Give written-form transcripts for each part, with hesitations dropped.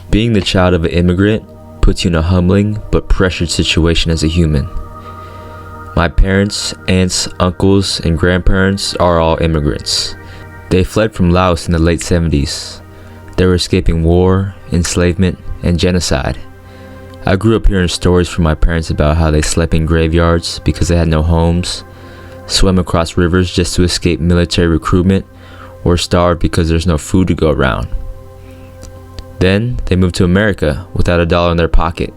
Being the child of an immigrant puts you in a humbling but pressured situation as a human. My parents, aunts, uncles, and grandparents are all immigrants. They fled from Laos in the late 70s. They were escaping war, enslavement, and genocide. I grew up hearing stories from my parents about how they slept in graveyards because they had no homes, swam across rivers just to escape military recruitment, or starved because there's no food to go around. Then they moved to America without a dollar in their pocket,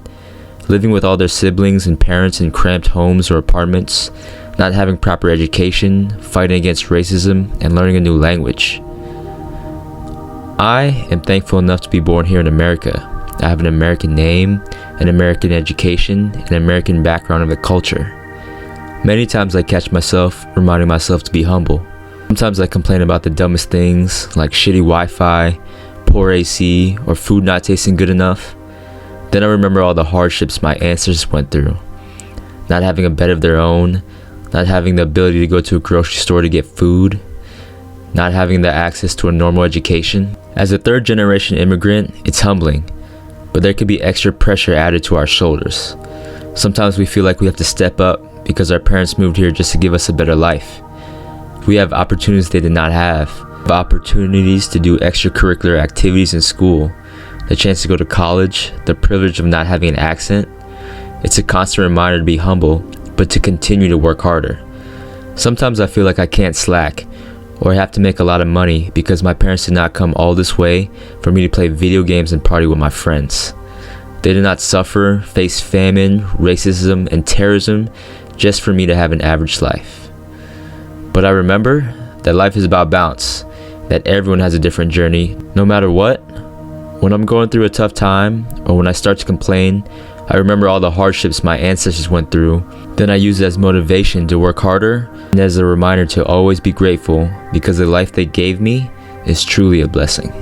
living with all their siblings and parents in cramped homes or apartments, not having proper education, fighting against racism, and learning a new language. I am thankful enough to be born here in America. I have an American name, an American education, an American background of the culture. Many times I catch myself reminding myself to be humble. Sometimes I complain about the dumbest things like shitty Wi-Fi, poor AC, or food not tasting good enough. Then I remember all the hardships my ancestors went through. Not having a bed of their own, not having the ability to go to a grocery store to get food, not having the access to a normal education. As a third-generation immigrant, it's humbling, but there could be extra pressure added to our shoulders. Sometimes we feel like we have to step up because our parents moved here just to give us a better life. We have opportunities they did not have, opportunities to do extracurricular activities in school, the chance to go to college, the privilege of not having an accent. It's a constant reminder to be humble, but to continue to work harder. Sometimes I feel like I can't slack, or I have to make a lot of money because my parents did not come all this way for me to play video games and party with my friends. They did not suffer, face famine, racism, and terrorism just for me to have an average life. But I remember that life is about balance, that everyone has a different journey, no matter what. When I'm going through a tough time, or when I start to complain, I remember all the hardships my ancestors went through. Then I use it as motivation to work harder and as a reminder to always be grateful because the life they gave me is truly a blessing.